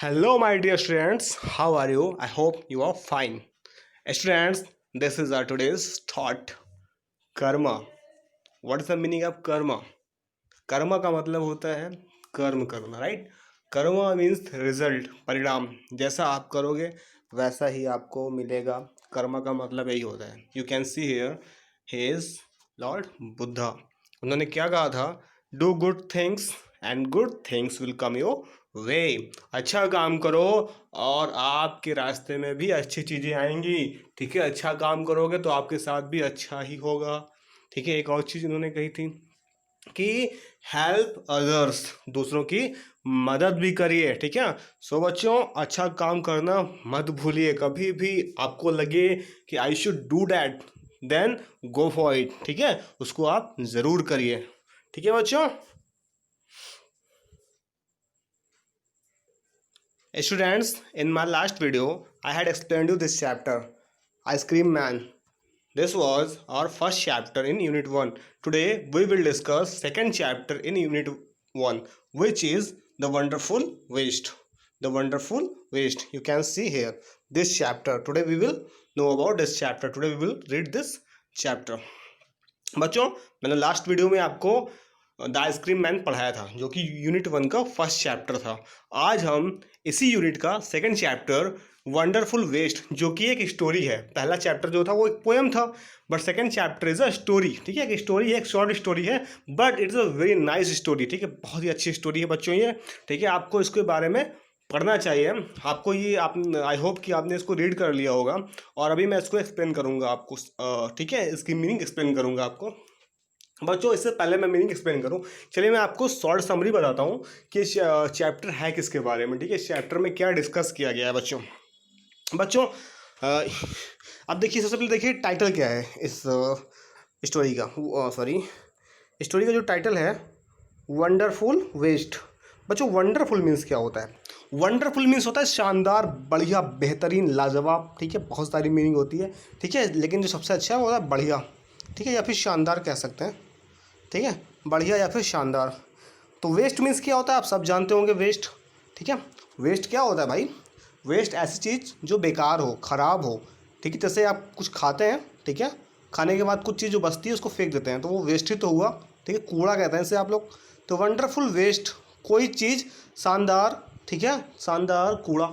Hello, my dear students. How are you? I hope you are fine. Students, this is our today's thought. Karma. What is the meaning of karma? कर्म का मतलब होता है कर्म करना, right? कर्म means result, परिणाम। जैसा आप करोगे वैसा ही आपको मिलेगा। कर्म का मतलब यही होता है। You can see here his Lord Buddha. उन्होंने क्या कहा था? Do good things and good things will come your way. अच्छा काम करो और आपके रास्ते में भी अच्छी चीज़ें आएंगी। ठीक है, अच्छा काम करोगे तो आपके साथ भी अच्छा ही होगा। ठीक है, एक और चीज़ उन्होंने कही थी कि हेल्प अदर्स, दूसरों की मदद भी करिए। ठीक है, सो बच्चों, अच्छा काम करना मत भूलिए। कभी भी आपको लगे कि I should do that, then go for it. ठीक है, उसको आप ज़रूर करिए। ठीक है बच्चों। Students, in my last video, I had explained you this chapter, Ice Cream Man. This was our first chapter in Unit 1. Today, we will discuss second chapter in Unit 1, which is The Wonderful Waste. The Wonderful Waste. You can see here this chapter. Today, we will know about this chapter. Today, we will read this chapter. बच्चों, मैंने last video में आपको the ice cream man पढ़ाया था, जो कि unit 1 का first chapter था। आज हम इसी यूनिट का सेकंड चैप्टर वंडरफुल वेस्ट, जो कि एक स्टोरी है। पहला चैप्टर जो था वो एक पोएम था, but second chapter is a story. ठीक है, एक स्टोरी है, एक शॉर्ट स्टोरी है, but it's a very nice story. ठीक है, बहुत ही अच्छी स्टोरी है बच्चों ये। ठीक है, आपको इसके बारे में पढ़ना चाहिए। आपको ये आप आई होप कि आपने इसको रीड कर लिया होगा, और अभी मैं इसको एक्सप्लेन करूँगा आपको। ठीक है, इसकी मीनिंग एक्सप्लेन करूँगा आपको। बच्चों, इससे पहले मैं मीनिंग एक्सप्लेन करूं, चलिए मैं आपको शॉर्ट समरी बताता हूं कि चैप्टर है किसके बारे में। ठीक है, चैप्टर में क्या डिस्कस किया गया है बच्चों। बच्चों, अब देखिए, सबसे पहले देखिए टाइटल क्या है इस स्टोरी का। सॉरी, स्टोरी का जो टाइटल है वंडरफुल वेस्ट। बच्चों, वंडरफुल मीन्स क्या होता है? वंडरफुल मीन्स होता है शानदार, बढ़िया, बेहतरीन, लाजवाब। ठीक है, बहुत सारी मीनिंग होती है। ठीक है, लेकिन जो सबसे अच्छा है वो है बढ़िया। ठीक है, या फिर शानदार कह सकते हैं। ठीक है, बढ़िया या फिर शानदार। तो वेस्ट मीन्स क्या होता है? आप सब जानते होंगे वेस्ट। ठीक है, वेस्ट क्या होता है भाई? वेस्ट ऐसी चीज़ जो बेकार हो, ख़राब हो। ठीक है, जैसे आप कुछ खाते हैं, ठीक है, खाने के बाद कुछ चीज़ जो बचती है उसको फेंक देते हैं, तो वो वेस्ट ही तो हुआ। ठीक है, कूड़ा कहते हैं इसे आप लोग। तो वंडरफुल वेस्ट, कोई चीज़ शानदार। ठीक है, शानदार कूड़ा।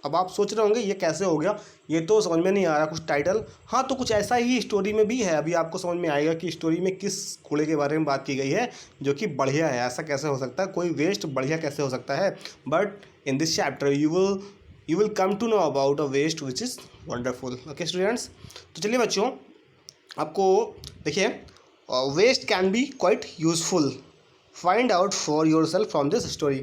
अब आप सोच रहे होंगे ये कैसे हो गया, ये तो समझ में नहीं आ रहा कुछ टाइटल। हाँ, तो कुछ ऐसा ही स्टोरी में भी है। अभी आपको समझ में आएगा कि स्टोरी में किस कूड़े के बारे में बात की गई है जो कि बढ़िया है। ऐसा कैसे हो सकता है, कोई वेस्ट बढ़िया कैसे हो सकता है? But in this chapter you will come to know about a waste which is wonderful. Okay students, तो चलिए बच्चों, आपको देखिए, waste can be quite useful, find out for yourself from this story.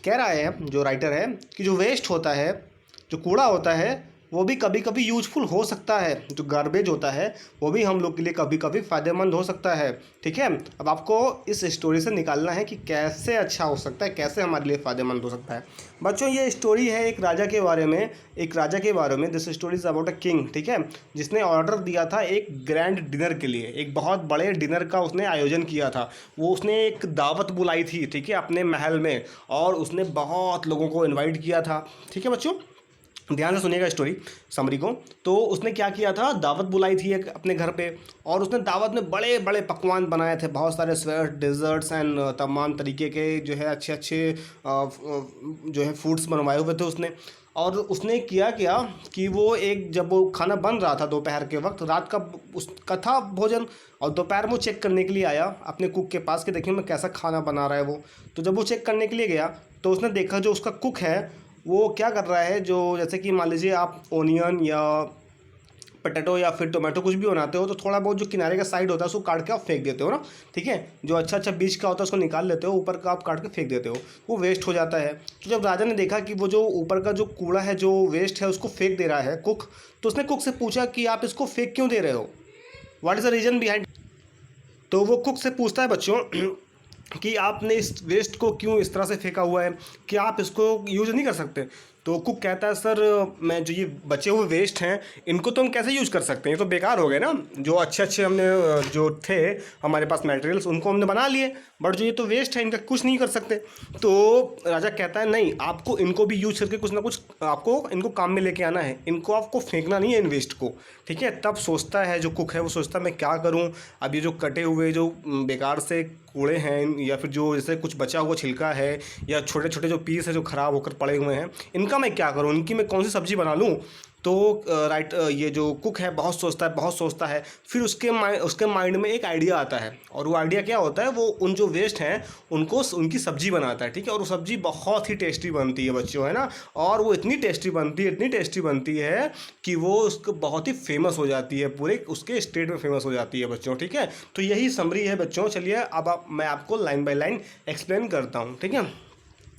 कह रहा है जो राइटर है कि जो वेस्ट होता है, जो कूड़ा होता है, वो भी कभी कभी यूजफुल हो सकता है। जो गार्बेज होता है वो भी हम लोग के लिए कभी कभी फ़ायदेमंद हो सकता है। ठीक है, अब आपको इस स्टोरी से निकालना है कि कैसे अच्छा हो सकता है, कैसे हमारे लिए फ़ायदेमंद हो सकता है। बच्चों, ये स्टोरी है एक राजा के बारे में। एक राजा के बारे में, this story is about a king. ठीक है, जिसने ऑर्डर दिया था एक ग्रैंड डिनर के लिए, एक बहुत बड़े डिनर का उसने आयोजन किया था। वो उसने एक दावत बुलाई थी, ठीक है, अपने महल में, और उसने बहुत लोगों को इनवाइट किया था। ठीक है बच्चों, ध्यान से सुनिएगा स्टोरी समरी को। तो उसने क्या किया था, दावत बुलाई थी एक अपने घर पे, और उसने दावत में बड़े बड़े पकवान बनाए थे, बहुत सारे स्वीट डिज़र्ट्स एंड तमाम तरीके के जो है अच्छे अच्छे जो है फूड्स बनवाए हुए थे उसने। और उसने किया क्या कि वो एक, जब वो खाना बन रहा था दोपहर के वक्त, रात का उसका था भोजन, और दोपहर में वो चेक करने के लिए आया अपने कुक के पास कि देखिए मैं कैसा खाना बना रहा है वो। तो जब वो चेक करने के लिए गया तो उसने देखा जो उसका कुक है वो क्या कर रहा है, जो जैसे कि मान लीजिए आप ओनियन या पटेटो या फिर टोमेटो कुछ भी बनाते हो, तो थोड़ा बहुत जो किनारे का साइड होता है उसको काट के आप फेंक देते हो ना। ठीक है, जो अच्छा अच्छा बीज का होता है उसको निकाल लेते हो, ऊपर का आप काट के फेंक देते हो, वो वेस्ट हो जाता है। तो जब राजा ने देखा कि वो जो ऊपर का जो कूड़ा है, जो वेस्ट है, उसको फेंक दे रहा है कुक, तो उसने कुक से पूछा कि आप इसको फेंक क्यों दे रहे हो, what is the reason behind. तो वो कुक से पूछता है बच्चों कि आपने इस वेस्ट को क्यों इस तरह से फेंका हुआ है, कि आप इसको यूज़ नहीं कर सकते। तो कुक कहता है सर मैं जो ये बचे हुए वेस्ट हैं इनको तो हम कैसे यूज़ कर सकते हैं, ये तो बेकार हो गए ना। जो अच्छे अच्छे हमने जो थे हमारे पास मटेरियल्स उनको हमने बना लिए, बट जो ये तो वेस्ट है इनका कुछ नहीं कर सकते। तो राजा कहता है नहीं, आपको इनको भी यूज करके कुछ ना कुछ आपको इनको काम में लेके आना है, इनको आपको फेंकना नहीं है इन वेस्ट को, ठीक है। तब सोचता है जो कुक है वो सोचता है मैं क्या करूँ, अब ये जो कटे हुए जो बेकार से कूड़े हैं या फिर जो जैसे कुछ बचा हुआ छिलका है या छोटे छोटे जो पीस है जो ख़राब होकर पड़े हुए हैं इनका मैं क्या करूँ, इनकी मैं कौन सी सब्ज़ी बना लूँ। तो ये जो कुक है बहुत सोचता है, फिर उसके माइंड में एक आइडिया आता है, और वो आइडिया क्या होता है, वो उन जो वेस्ट हैं उनको उनकी सब्ज़ी बनाता है, ठीक है। और वो सब्ज़ी बहुत ही टेस्टी बनती है बच्चों, है ना। और वो इतनी टेस्टी बनती है कि वो उसको बहुत ही फेमस हो जाती है, पूरे उसके स्टेट में फेमस हो जाती है बच्चों, ठीक है। तो यही समरी है बच्चों। चलिए अब मैं आपको लाइन बाय लाइन एक्सप्लेन करता हूँ, ठीक है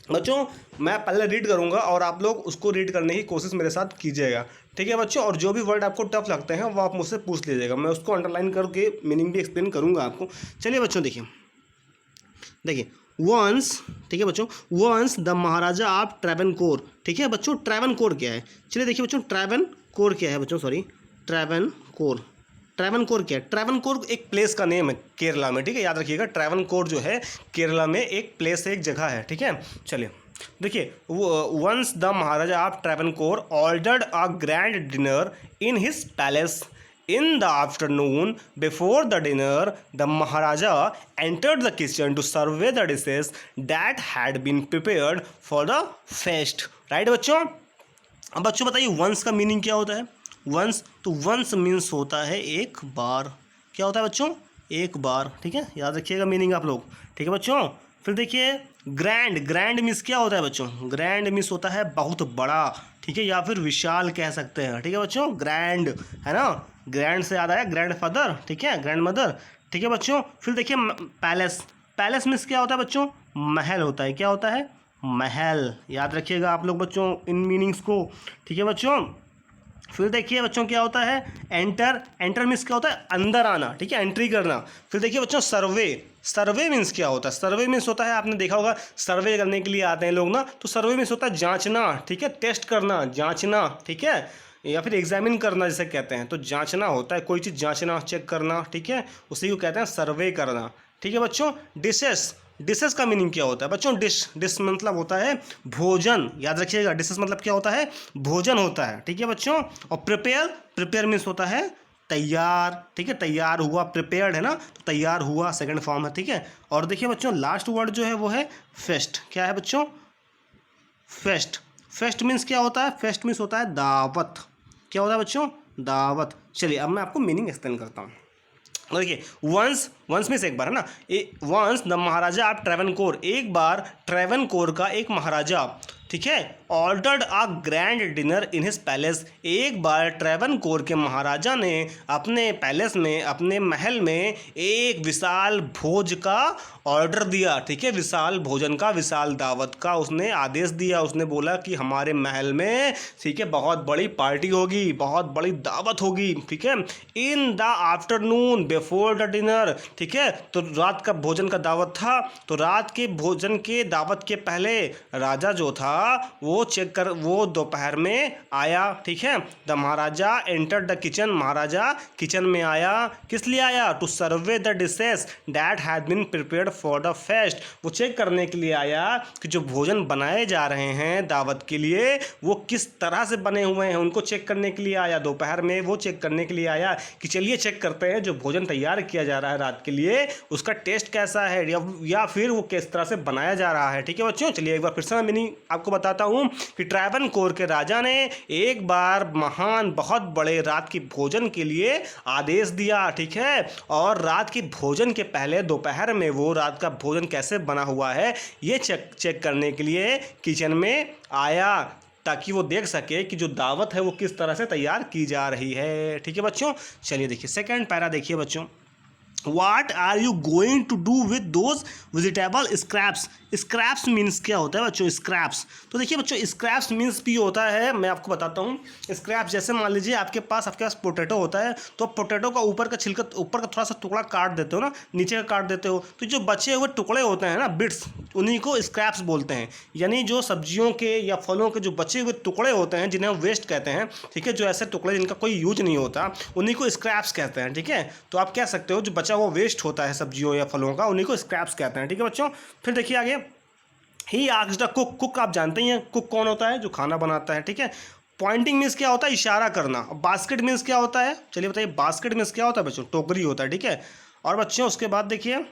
बच्चों। मैं पहले रीड करूंगा और आप लोग उसको रीड करने की कोशिश मेरे साथ कीजिएगा, ठीक है बच्चों। और जो भी वर्ड आपको टफ लगते हैं वो आप मुझसे पूछ लीजिएगा, मैं उसको अंडरलाइन करके मीनिंग भी एक्सप्लेन करूंगा आपको। चलिए बच्चों देखिए वंस, ठीक है बच्चों, once the maharaja of Travancore, ठीक है बच्चों। ट्रैवनकोर क्या है, चलिए देखिए बच्चों ट्रैवनकोर क्या है बच्चों, सॉरी ट्रैवनकोर क्या है। ट्रैवनकोर एक प्लेस का नेम है केरला में, ठीक है, याद रखिएगा। ट्रैवनकोर जो है केरला में एक प्लेस है, एक जगह है, ठीक है। चलिए देखिए once the maharaja of Travancore ordered a grand dinner in his palace. In the afternoon, before the dinner, the Maharaja entered the kitchen to survey the dishes that had been prepared for the feast. Right बच्चों। अब बच्चों बताइए once का meaning क्या होता है। Once, तो once means होता है एक बार। क्या होता है बच्चों, एक बार, ठीक है, याद रखिएगा मीनिंग आप लोग, ठीक है बच्चों। फिर देखिए ग्रैंड मीन्स क्या होता है बच्चों, ग्रैंड मीन्स होता है बहुत बड़ा, ठीक है, या फिर विशाल कह सकते हैं, ठीक है बच्चों। ग्रैंड है ना, ग्रैंड से याद आया ग्रैंड फादर, ठीक है, ग्रैंड मदर, ठीक है बच्चों। फिर देखिए पैलेस मीन्स क्या होता है बच्चों, महल होता है। क्या होता है, महल, याद रखिएगा आप लोग बच्चों इन मीनिंग्स को, ठीक है बच्चों। फिर देखिए बच्चों क्या होता है एंटर मीन्स क्या होता है, अंदर आना, ठीक है, एंट्री करना। फिर देखिए बच्चों सर्वे मीन्स क्या होता है, सर्वे मीन्स होता है, आपने देखा होगा सर्वे करने के लिए आते हैं लोग ना, तो सर्वे मीन्स होता है जांचना, ठीक है, टेस्ट करना, जांचना, ठीक है, या फिर एग्जामिन करना जिसे कहते हैं। तो जांचना होता है, कोई चीज़ जांचना, चेक करना, ठीक है, उसी को कहते हैं सर्वे करना, ठीक है बच्चों। डिशेस का मीनिंग क्या होता है बच्चों, डिश मतलब होता है भोजन, याद रखिएगा। डिशेस मतलब क्या होता है, भोजन होता है, ठीक है बच्चों। और प्रिपेयर मीन्स होता है तैयार, ठीक है, तैयार हुआ, प्रिपेयर्ड है ना, तो तैयार हुआ सेकंड फॉर्म है, ठीक है। और देखिए बच्चों लास्ट वर्ड जो है वो है फेस्ट। क्या है बच्चों, फेस्ट मीन्स क्या होता है, फेस्ट मीन्स होता है दावत। क्या होता है बच्चों, दावत। चलिए अब मैं आपको मीनिंग एक्सप्लेन करता हूँ। देखिए वंस मीन्स एक बार, है ना, once the maharaja of Travancore, एक बार ट्रैवनकोर का एक महाराजा, ठीक है, ordered a grand dinner in his palace. एक बार ट्रैवनकोर के महाराजा ने अपने पैलेस में, अपने महल में एक विशाल भोज का ऑर्डर दिया, ठीक है, विशाल भोजन का, विशाल दावत का उसने आदेश दिया। उसने बोला कि हमारे महल में, ठीक है, बहुत बड़ी पार्टी होगी, बहुत बड़ी दावत होगी, ठीक है, in the afternoon before the dinner, ठीक है। तो रात का भोजन का दावत था, तो रात के भोजन के दावत के पहले राजा जो था वो दोपहर में आया, ठीक है। The maharaja enter the kitchen, महाराजा किचन में आया, किस लिए आया, to survey the dishes that had been prepared for the feast. वो चेक करने के लिए आया कि जो भोजन बनाए जा रहे हैं दावत के लिए वो किस तरह से बने हुए हैं, उनको चेक करने के लिए आया। दोपहर में वो चेक करने के लिए आया कि चलिए चेक करते हैं जो भोजन तैयार किया जा रहा है रात के लिए उसका टेस्ट कैसा है, या फिर वो किस तरह से बनाया जा रहा है, ठीक है बच्चों। चलिए एक बार फिर से मैं मीनिंग आपको बताता हूँ कि ट्रैवनकोर के राजा ने एक बार महान बहुत बड़े रात की भोजन के लिए आदेश दिया, ठीक है। और रात की भोजन के पहले दोपहर में वो रात का भोजन कैसे बना हुआ है ये चेक करने के लिए किचन में आया, ताकि वो देख सके कि जो दावत है वो किस तरह से तैयार की जा रही है, ठीक है बच्चों। चलिए देखिए सेकंड पैरा देखिए बच्चों। What are you going to do with those vegetable scraps? Scraps means क्या होता है बच्चों? स्क्रैप्स, तो देखिए बच्चों स्क्रैप्स मीन्स भी होता है, मैं आपको बताता हूँ। स्क्रैप्स जैसे मान लीजिए आपके पास पोटैटो होता है, तो पोटैटो का ऊपर का छिलका, ऊपर का थोड़ा सा टुकड़ा काट देते हो ना, नीचे का काट देते हो, तो जो बचे हुए टुकड़े होते हैं ना, बिट्स, उन्हीं को स्क्रैप्स बोलते हैं। यानी जो सब्जियों के या फलों के जो बचे हुए टुकड़े होते हैं, जिन्हें हम वेस्ट कहते हैं, ठीक है, जो ऐसे टुकड़े जिनका कोई यूज नहीं होता, उन्हीं को स्क्रैप्स कहते हैं, ठीक है। तो आप कह सकते हो जो बचा हुआ वेस्ट होता है सब्जियों या फलों का, उन्हीं को स्क्रैप्स कहते हैं, ठीक है बच्चों। फिर देखिए आगे, he asked the cook, cook आप जानते ही हैं, कुक कौन होता है? जो खाना बनाता है, ठीक है। पॉइंटिंग मीन्स क्या होता है? इशारा करना। बास्केट मीन्स क्या होता है? चलिए बताइए, बास्केट मीन्स क्या होता है बच्चों? टोकरी होता है, ठीक है। और बच्चों उसके बाद देखिए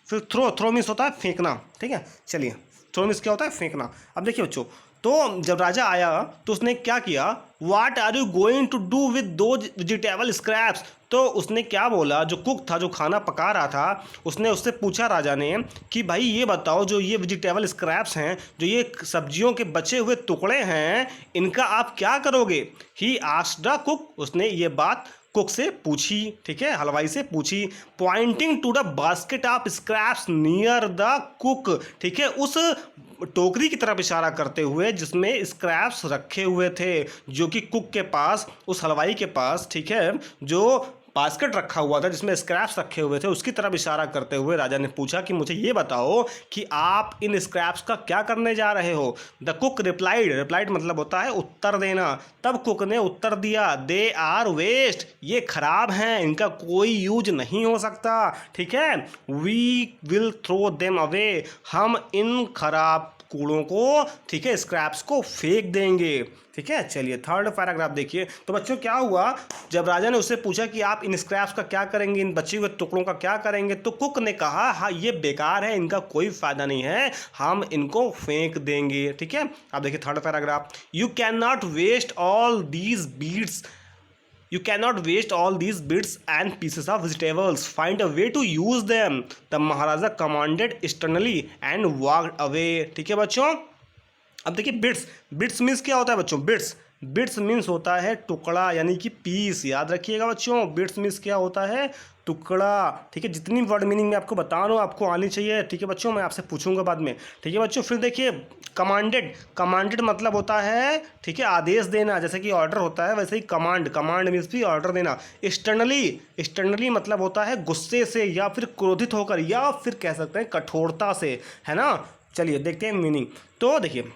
फिर थ्रो, थ्रो मीन्स होता है फेंकना, ठीक है। चलिए, थ्रो मीन्स क्या होता है? फेंकना। अब देखिए बच्चों, तो जब राजा आया तो उसने क्या किया? What are you going to do with those vegetable scraps? तो उसने क्या बोला? जो कुक था, जो खाना पका रहा था, उसने उससे पूछा राजा ने कि भाई ये बताओ, जो ये वेजिटेबल स्क्रैप्स हैं, जो ये सब्जियों के बचे हुए टुकड़े हैं, इनका आप क्या करोगे? ही आस्क्ड द कुक, उसने ये बात कुक से पूछी, ठीक है, हलवाई से पूछी। Pointing to the basket of scraps near the cook, ठीक है, उस टोकरी की तरफ इशारा करते हुए जिसमें स्क्रैप्स रखे हुए थे, जो कि कुक के पास, उस हलवाई के पास, ठीक है, जो बास्केट रखा हुआ था जिसमें स्क्रैप्स रखे हुए थे, उसकी तरफ इशारा करते हुए राजा ने पूछा कि मुझे ये बताओ कि आप इन स्क्रैप्स का क्या करने जा रहे हो? द कुक रिप्लाइड, रिप्लाइड मतलब होता है उत्तर देना। तब कुक ने उत्तर दिया, दे आर वेस्ट, ये खराब हैं, इनका कोई यूज नहीं हो सकता, ठीक है। We will throw them away, हम इन खराब कूड़ों को, ठीक है, स्क्रैप्स को फेंक देंगे, ठीक है। चलिए थर्ड पैराग्राफ देखिए। तो बच्चों क्या हुआ, जब राजा ने उससे पूछा कि आप इन स्क्रैप्स का क्या करेंगे, इन बचे हुए टुकड़ों का क्या करेंगे, तो कुक ने कहा, हाँ ये बेकार है, इनका कोई फायदा नहीं है, हम इनको फेंक देंगे, ठीक है। अब देखिए third paragraph, you can not waste all these bits, you cannot waste all these bits and pieces of vegetables, find a way to use them, the Maharaja commanded sternly and walked away, ठीक है बच्चों। अब देखिए bits, bits means क्या होता है बच्चों? Bits, bits means होता है टुकड़ा, यानी कि पीस, याद रखिएगा बच्चों। बिट्स मीन्स क्या होता है? टुकड़ा, ठीक है। जितनी वर्ड मीनिंग मैं आपको बता रहा हूँ आपको आनी चाहिए, ठीक है बच्चों, मैं आपसे पूछूंगा बाद में, ठीक है बच्चों। फिर देखिए कमांडेड, कमांडेड मतलब होता है, ठीक है, आदेश देना, जैसे कि ऑर्डर होता है वैसे ही कमांड, कमांड मीन्स भी ऑर्डर देना। एक्सटर्नली, एक्सटर्नली मतलब होता है गुस्से से या फिर क्रोधित होकर, या फिर कह सकते हैं कठोरता से, है ना। चलिए देखते हैं मीनिंग। तो देखिए,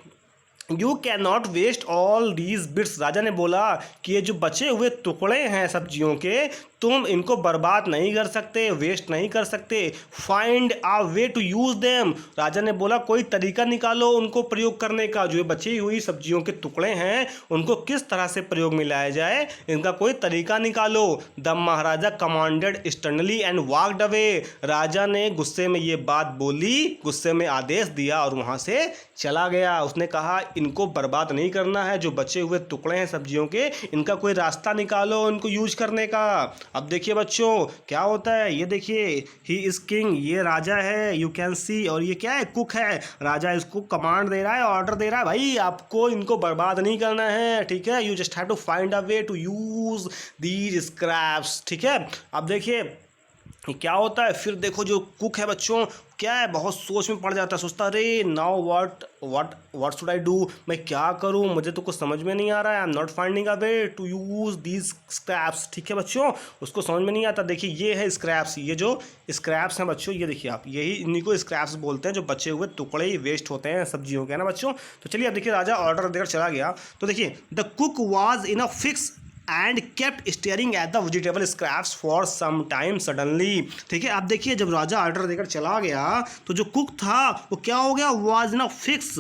you can not waste all these bits, राजा ने बोला कि ये जो बचे हुए टुकड़े हैं सब्जियों के, तुम इनको बर्बाद नहीं कर सकते, वेस्ट नहीं कर सकते। Find a way to use them, राजा ने बोला कोई तरीका निकालो उनको प्रयोग करने का। जो ये बची हुई सब्जियों के टुकड़े हैं उनको किस तरह से प्रयोग में लाया जाए, इनका कोई तरीका निकालो। The maharaja commanded sternly and walked away, राजा ने गुस्से में ये बात बोली, गुस्से में आदेश दिया और वहाँ से चला गया। उसने कहा इनको बर्बाद नहीं करना है, जो बचे हुए टुकड़े हैं सब्जियों के, इनका कोई रास्ता निकालो इनको यूज करने का। अब देखिए बच्चों क्या होता है, ये देखिए, ही इज किंग, ये राजा है, यू कैन सी, और ये क्या है? कुक है। राजा इसको कमांड दे रहा है, ऑर्डर दे रहा है, भाई आपको इनको बर्बाद नहीं करना है, ठीक है। You just have to find a way to use these scraps, ठीक है। अब देखिए क्या होता है, फिर देखो जो कुक है बच्चों, क्या है, बहुत सोच में पड़ जाता है, सोचता अरे now what should I do, मैं क्या करूं, मुझे तो कुछ समझ में नहीं आ रहा है, I am not finding a way to use these scraps, ठीक है बच्चों, उसको समझ में नहीं आता। देखिए ये है स्क्रैप्स, ये जो स्क्रैप्स हैं बच्चों, ये देखिए आप, यही इन्हीं को स्क्रैप्स बोलते हैं, जो बचे हुए टुकड़े ही वेस्ट होते हैं सब्जियों के, है ना बच्चों। तो चलिए अब देखिए राजा ऑर्डर देकर चला गया। तो देखिए the cook was in a fix and kept staring at the vegetable scraps for some time suddenly, ठीक है। आप देखिए जब राजा ऑर्डर देकर चला गया तो जो कुक था वो क्या हो गया, was in a fix,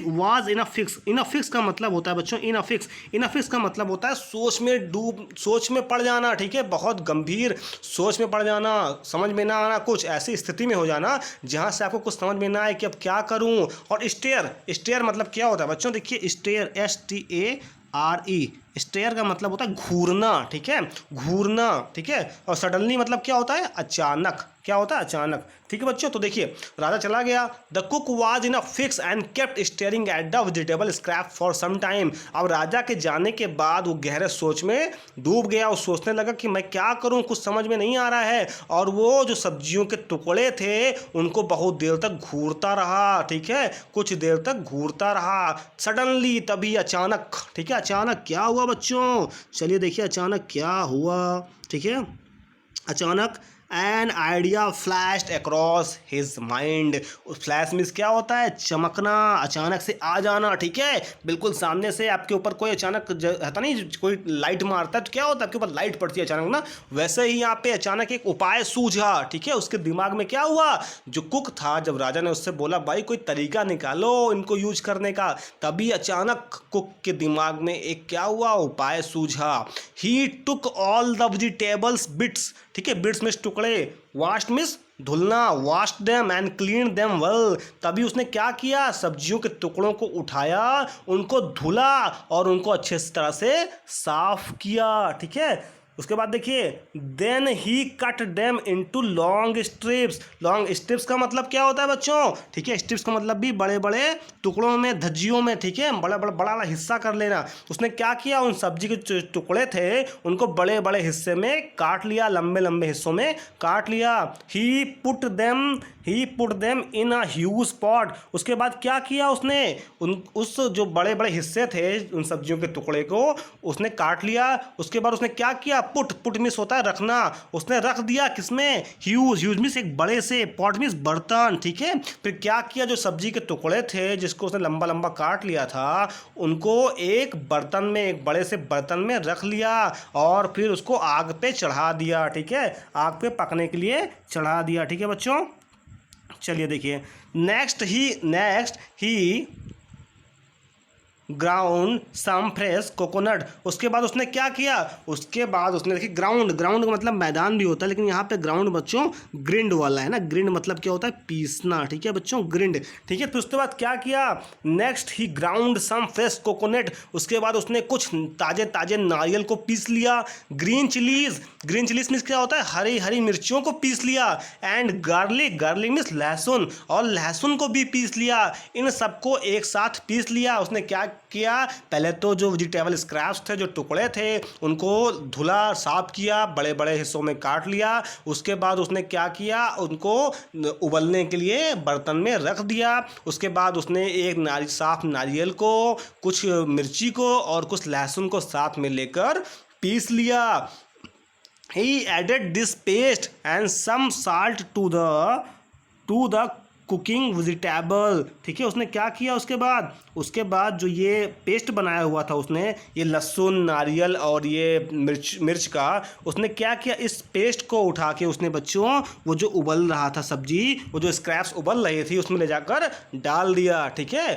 was in a fix, in a fix का मतलब होता है बच्चों, इन a fix, in a fix का मतलब होता है सोच में पड़ जाना, ठीक है, बहुत गंभीर सोच में पड़ जाना, समझ में ना आना, कुछ ऐसी स्थिति में हो जाना जहाँ से आपको कुछ समझ में ना आए कि अब क्या करूँ। और स्टेयर, स्टेयर मतलब क्या होता है बच्चों, देखिए स्टेयर, STARE, स्टेयर का मतलब होता है घूरना, ठीक है, घूरना, ठीक है। और सडनली मतलब क्या होता है, अचानक, क्या होता है, अचानक, ठीक है बच्चों। तो देखिए राजा चला गया, the cook was in a fix and kept staring at the vegetable scrap for some time. अब राजा के जाने के बाद वो गहरे सोच में डूब गया और सोचने लगा कि मैं क्या करूं, कुछ समझ में नहीं आ रहा है। और वो जो सब्जियों के टुकड़े थे उनको बहुत देर तक घूरता रहा, ठीक है, कुछ देर तक घूरता रहा। सडनली, तभी, अचानक, ठीक है, अचानक क्या हुआ बच्चों, चलिए देखिए अचानक क्या हुआ, ठीक है। अचानक an idea flashed across his mind. Flash means क्या होता है, चमकना, अचानक से आ जाना, ठीक है। बिल्कुल सामने से आपके ऊपर कोई अचानक रहता नहीं, कोई लाइट मारता है तो क्या होता है, आपके ऊपर लाइट पड़ती है अचानक ना, वैसे ही यहाँ पे अचानक एक उपाय सूझा, ठीक है। उसके दिमाग में क्या हुआ, जो कुक था, जब राजा ने उससे बोला भाई कोई तरीका निकालो इनको यूज करने का, तभी अचानक कुक के दिमाग में एक क्या हुआ, उपाय सूझा। He took all the vegetables bits, ठीक है, बिट्स मीन्स टुकड़े, वाश्ड मीन्स धुलना, washed them and clean them well. तभी उसने क्या किया, सब्जियों के टुकड़ों को उठाया, उनको धुला और उनको अच्छे तरह से साफ किया, ठीक है। उसके बाद देखिए then he cut them into long strips. Long strips का मतलब क्या होता है बच्चों, ठीक है, स्ट्रिप्स का मतलब भी बड़े बड़े टुकड़ों में, धज्जियों में, ठीक है, बड़ा बड़ा बड़ा हिस्सा कर लेना। उसने क्या किया, उन सब्जी के जो टुकड़े थे उनको बड़े बड़े हिस्से में काट लिया, लंबे लंबे हिस्सों में काट लिया। He put them in a huge pot. उसके बाद क्या किया उसने, उस जो बड़े बड़े हिस्से थे उन सब्जियों के टुकड़े को उसने काट लिया। उसके बाद उसने क्या किया, पुट मिस होता है रखना, उसने रख दिया किसमें, ह्यूज मिस एक बड़े से, पॉट मिस बर्तन, ठीक है। फिर क्या किया, जो सब्जी के टुकड़े थे जिसको उसने लंबा लंबा काट लिया था उनको एक बर्तन में, एक बड़े से बर्तन में रख लिया और फिर उसको आग पे चढ़ा दिया, ठीक है, आग पे पकने के लिए चढ़ा दिया, ठीक है बच्चों। चलिए देखिए नेक्स्ट ही ग्राउंड सम फ्रेश कोकोनट। उसके बाद उसने क्या किया, उसके बाद उसने देखिए ग्राउंड का मतलब मैदान भी होता है, लेकिन यहाँ पे ग्राउंड बच्चों ग्रिंड वाला है ना, ग्रिंड मतलब क्या होता है, पीसना, ठीक है बच्चों, ग्रिंड, ठीक है। फिर उसके बाद क्या किया, नेक्स्ट ही ग्राउंड सम फ्रेश कोकोनट। उसके बाद उसने कुछ ताजे ताजे नारियल को पीस लिया। ग्रीन चिलीज मीन्स क्या होता है, हरी हरी मिर्चियों को पीस लिया। एंड गार्लिक मीन्स लहसुन, और लहसुन को भी पीस लिया। इन सबको एक साथ पीस लिया। उसने क्या किया, पहले तो जो वेजिटेबल स्क्रैप्स थे, जो टुकड़े थे, उनको धुला, साफ किया, बड़े बड़े हिस्सों में काट लिया। उसके बाद उसने क्या किया, उनको उबलने के लिए बर्तन में रख दिया। उसके बाद उसने एक साफ नारियल को, कुछ मिर्ची को और कुछ लहसुन को साथ में लेकर पीस लिया। He added this paste and some salt to the cooking vegetable, ठीक है। उसने क्या किया, उसके बाद जो ये पेस्ट बनाया हुआ था उसने, ये लहसुन, नारियल और ये मिर्च का, उसने क्या किया, इस पेस्ट को उठा के उसने बच्चों वो जो उबल रहा था सब्जी, वो जो स्क्रैप्स उबल रही थी उसमें ले जाकर डाल दिया, ठीक है।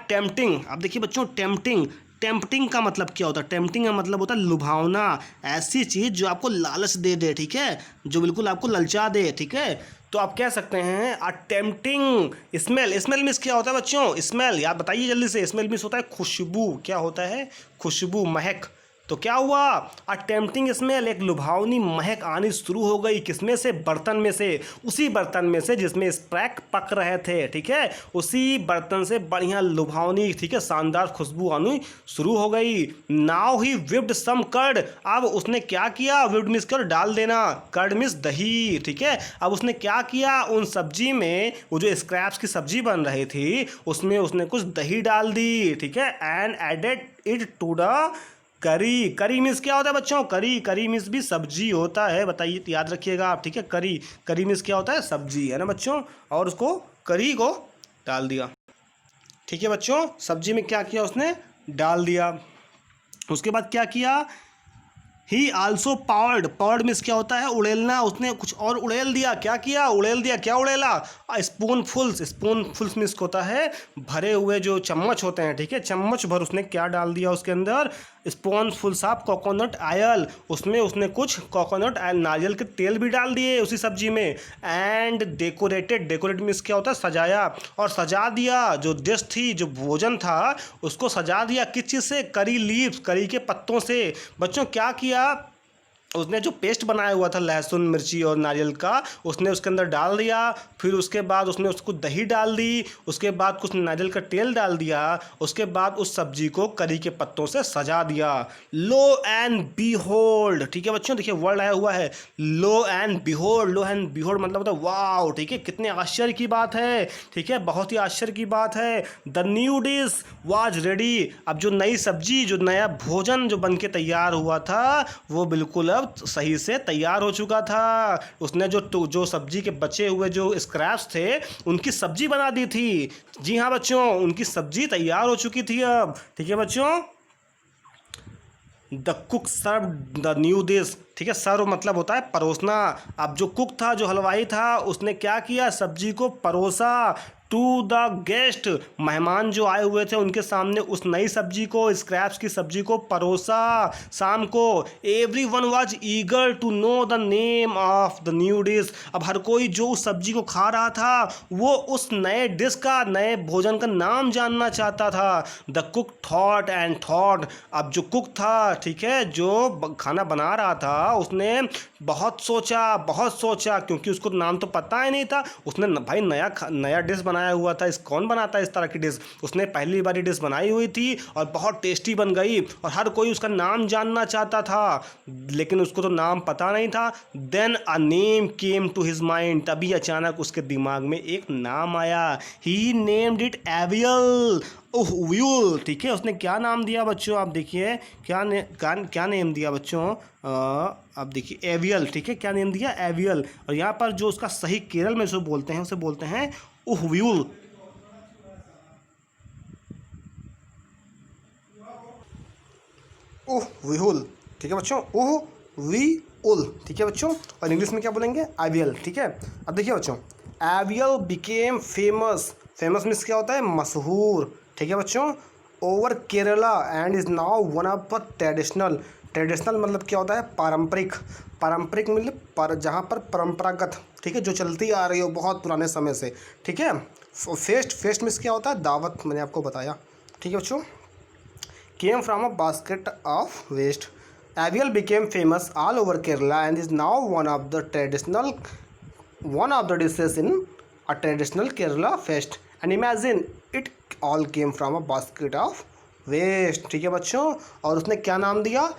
टेम्पटिंग, अब देखिए बच्चों टेम्पटिंग का मतलब क्या होता है, टेम्पटिंग का मतलब होता है लुभावना, ऐसी चीज़ जो आपको लालच दे दे, ठीक है, जो बिल्कुल आपको ललचा दे, ठीक है। तो आप कह सकते हैं टेम्पटिंग स्मेल मीन्स क्या होता है बच्चों, स्मेल, याद बताइए जल्दी से, स्मेल मीन्स होता है खुशबू, क्या होता है, खुशबू, महक। तो क्या हुआ, टेम्पटिंग स्मेल, एक लुभावनी महक आनी शुरू हो गई, किसमें से, बर्तन में से, उसी बर्तन में से जिसमें स्प्रैक पक रहे थे, ठीक है, उसी बर्तन से बढ़िया लुभावनी, ठीक है, शानदार खुशबू आनी शुरू हो गई। Now he whipped some curd. अब उसने क्या किया, विप्ड मिस कर डाल देना, कर्ड मिस दही, ठीक है। अब उसने क्या किया, उन सब्जी में, वो जो स्क्रैप्स की सब्जी बन रही थी उसमें उसने कुछ दही डाल दी, ठीक है। And added it to the curry means क्या होता है बच्चों, करी मीन्स भी सब्जी होता है, बताइए, याद रखिएगा आप, ठीक है। करी मीन्स क्या होता है, सब्जी, है ना बच्चों। और उसको करी को डाल दिया, ठीक है बच्चों, सब्जी में क्या किया, उसने डाल दिया। उसके बाद क्या किया, ही आल्सो पावर्ड मीन्स क्या होता है, उड़ेलना, उसने कुछ और उड़ेल दिया। क्या किया, उड़ेल दिया, क्या उड़ेला, स्पूनफुल्स मीन्स होता है भरे हुए जो चम्मच होते हैं, ठीक है, चम्मच भर उसने क्या डाल दिया उसके अंदर, स्पून फुल साफ कोकोनट आयल, उसमें उसने कुछ कोकोनट आयल नारियल के तेल भी डाल दिए उसी सब्जी में। एंड डेकोरेटेड, डेकोरेट मीन्स क्या होता है, सजाया, और सजा दिया जो डिश थी, जो भोजन था उसको सजा दिया किस चीज़ से, करी लीव्स, करी के पत्तों से। बच्चों क्या किया, उसने जो पेस्ट बनाया हुआ था लहसुन मिर्ची और नारियल का, उसने उसके अंदर डाल दिया। फिर उसके बाद उसने उसको दही डाल दी, उसके बाद कुछ नारियल का तेल डाल दिया, उसके बाद उस सब्जी को करी के पत्तों से सजा दिया। लो एंड बीहोल्ड, ठीक है बच्चों, देखिए वर्ड आया हुआ है lo and behold. Lo and behold मतलब होता है वाओ, ठीक है, कितने आश्चर्य की बात है, ठीक है, बहुत ही आश्चर्य की बात है। The new dish was ready, अब जो नई सब्जी, जो नया भोजन जो बन के तैयार हुआ था वो बिल्कुल अब सही से तैयार हो चुका था। उसने जो सब्जी के बचे हुए जो स्क्रैप्स थे उनकी सब्जी बना दी थी। जी हाँ बच्चों, उनकी सब्जी तैयार हो चुकी थी अब, ठीक है बच्चों। The cook serve the new dish, ठीक है, सर्व मतलब होता है परोसना। अब जो कुक था, जो हलवाई था, उसने क्या किया, सब्जी को परोसा टू द गेस्ट, मेहमान जो आए हुए थे उनके सामने उस नई सब्जी को, स्क्रैप्स की सब्जी को परोसा शाम को। Everyone was eager to know the name of the new dish, अब हर कोई जो उस सब्जी को खा रहा था वो उस नए डिश का, नए भोजन का नाम जानना चाहता था। The cook thought and thought, अब जो कुक था, ठीक है, जो खाना बना रहा था, उसने बहुत सोचा क्योंकि उसको नाम तो पता ही नहीं था। उसने भाई नया डिश बनाया हुआ था, इस कौन बनाता है इस तरह की डिश, उसने पहली बार डिश बनाई हुई थी और बहुत टेस्टी बन गई और हर कोई उसका नाम जानना चाहता था, लेकिन उसको तो नाम पता नहीं था। Then a name came to his mind, तभी अचानक उसके दिमाग में एक नाम आया। ही नेम्ड इट एवियल, ओह व्यूल, ठीक है, उसने क्या नाम दिया बच्चों, आप देखिए क्या नेम दिया बच्चों, अब देखिए एवियल, ठीक है, क्या नेम दिया, एवियल। और यहाँ पर जो उसका सही केरल में जो बोलते हैं उसे बोलते हैं उहव्यूल। उहव्यूल, ठीक है बच्चों, उहव्यूल, ठीक है बच्चों। और इंग्लिश में क्या बोलेंगे, एवियल, ठीक है। अब देखिए बच्चों, AVL became famous, famous means क्या होता है, मशहूर, ठीक है बच्चों, over Kerala and is now one of the traditional, traditional मतलब क्या होता है, पारंपरिक, पारंपरिक मतलब जहाँ पर परंपरागत, ठीक है, जो चलती आ रही हो बहुत पुराने समय से, ठीक है। फेस्ट मीन्स क्या होता है, दावत, मैंने आपको बताया, ठीक है बच्चों। Came from a basket of waste, aviyal became famous all over Kerala and is now one of the dishes in a traditional Kerala feast, and imagine it all came from a basket of waste, ठीक है बच्चों। और उसने क्या नाम दिया,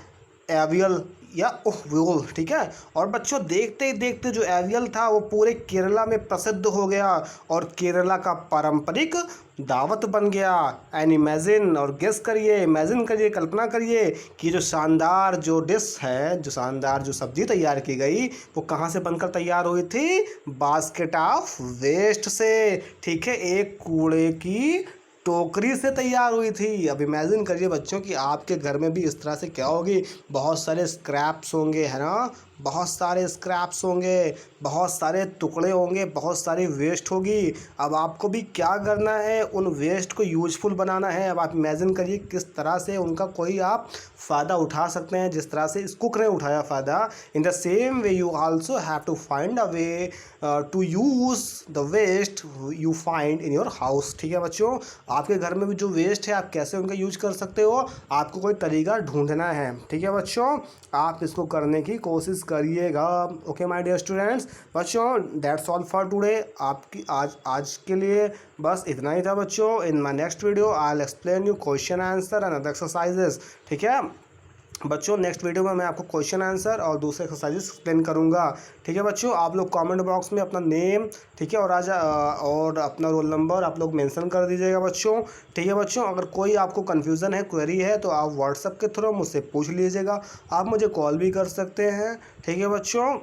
AVL या उहव्यूल, ठीक है। और बच्चों देखते ही देखते जो एवियल था वो पूरे केरला में प्रसिद्ध हो गया और केरला का पारंपरिक दावत बन गया। एंड इमेजिन, और गेस करिए, इमेजिन करिए, कल्पना करिए कि जो शानदार जो डिश है, जो शानदार जो सब्जी तैयार की गई वो कहाँ से बनकर तैयार हुई थी, बास्केट ऑफ वेस्ट से, ठीक है, एक कूड़े की टोकरी से तैयार हुई थी। अब इमेजिन करिए बच्चों कि आपके घर में भी इस तरह से क्या होगी, बहुत सारे स्क्रैप्स होंगे, है ना, बहुत सारे स्क्रैप्स होंगे, बहुत सारे टुकड़े होंगे, बहुत सारी वेस्ट होगी। अब आपको भी क्या करना है, उन वेस्ट को यूजफुल बनाना है। अब आप इमेजिन करिए किस तरह से उनका कोई आप फ़ायदा उठा सकते हैं, जिस तरह से इस कुक ने उठाया फ़ायदा। In the same way you also have to find a way to use the waste you find in your house, ठीक है बच्चों। आपके घर में भी जो वेस्ट है आप कैसे उनका यूज कर सकते हो, आपको कोई तरीका ढूंढना है, ठीक है बच्चों। आप इसको करने की कोशिश करिएगा। ओके माय डियर स्टूडेंट्स, बच्चों दैट्स ऑल फॉर टुडे, आपकी आज के लिए बस इतना ही था बच्चों। In my next video I will explain you question answer and other exercises, ठीक है बच्चों। नेक्स्ट वीडियो में मैं आपको क्वेश्चन आंसर और दूसरे एक्सरसाइजेस एक्सप्लेन करूंगा, ठीक है बच्चों। आप लोग कमेंट बॉक्स में अपना नेम, ठीक है, और अपना रोल नंबर आप लोग मेंशन कर दीजिएगा बच्चों, ठीक है बच्चों। अगर कोई आपको कन्फ्यूज़न है, क्वेरी है, तो आप व्हाट्सएप के थ्रू मुझसे पूछ लीजिएगा। आप मुझे कॉल भी कर सकते हैं, ठीक है बच्चों।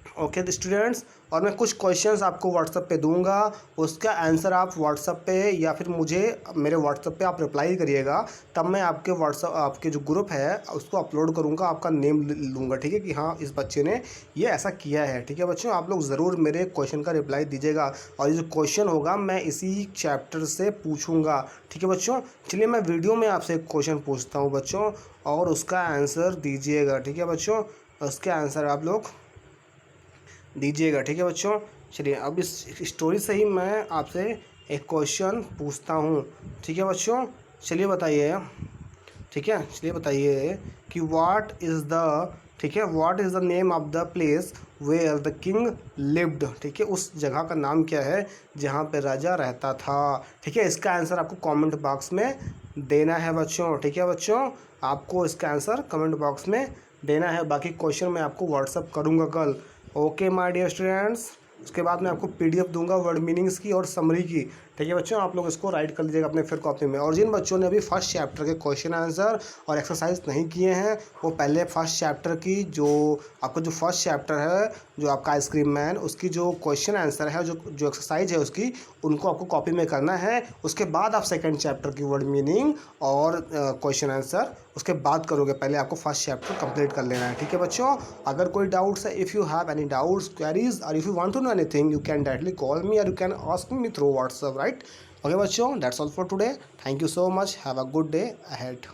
ओके स्टूडेंट्स, और मैं कुछ क्वेश्चंस आपको व्हाट्सएप पे दूंगा, उसका आंसर आप व्हाट्सएप पे या फिर मुझे मेरे व्हाट्सएप पे आप रिप्लाई करिएगा, तब मैं आपके व्हाट्सएप आपके जो ग्रुप है उसको अपलोड करूंगा, आपका नेम लूँगा, ठीक है, कि हाँ इस बच्चे ने ये ऐसा किया है। ठीक है बच्चों, आप लोग ज़रूर मेरे क्वेश्चन का रिप्लाई दीजिएगा, और ये जो क्वेश्चन होगा मैं इसी चैप्टर से पूछूँगा। ठीक है बच्चों, चलिए मैं वीडियो में आपसे एक क्वेश्चन पूछता हूँ बच्चों, और उसका आंसर दीजिएगा। ठीक है बच्चों, उसके आंसर आप लोग दीजिएगा। ठीक है बच्चों, चलिए अब इस स्टोरी से ही मैं आपसे एक क्वेश्चन पूछता हूँ। ठीक है बच्चों, चलिए बताइए। ठीक है, चलिए बताइए कि व्हाट इज़ द, ठीक है, what is the name of the place where the king lived. ठीक है, उस जगह का नाम क्या है जहाँ पे राजा रहता था। ठीक है, इसका आंसर आपको कमेंट बॉक्स में देना है बच्चों। ठीक है बच्चों, आपको इसका आंसर कमेंट बॉक्स में देना है, बाकी क्वेश्चन मैं आपको व्हाट्सअप करूँगा कल। ओके माय डियर स्टूडेंट्स, उसके बाद मैं आपको पीडीएफ दूंगा वर्ड मीनिंग्स की और समरी की। ठीक है बच्चों, आप लोग इसको राइट कर लीजिएगा अपने फिर कॉपी में। और जिन बच्चों ने अभी फर्स्ट चैप्टर के क्वेश्चन आंसर और एक्सरसाइज नहीं किए हैं, वो पहले फर्स्ट चैप्टर की जो आपको जो फर्स्ट चैप्टर है जो आपका आइसक्रीम मैन, उसकी जो क्वेश्चन आंसर है, जो एक्सरसाइज है उसकी, उनको आपको कॉपी में करना है। उसके बाद आप सेकेंड चैप्टर की वर्ड मीनिंग और क्वेश्चन आंसर उसके बाद करोगे, पहले आपको फर्स्ट चैप्टर कंप्लीट कर लेना है। ठीक है बच्चों, अगर कोई डाउट्स है, if you have any doubts, queries, और if you want to know anything, you can directly call me और you can ask me through WhatsApp, right? Okay बच्चों, that's all for today. Thank you so much, have a good day ahead.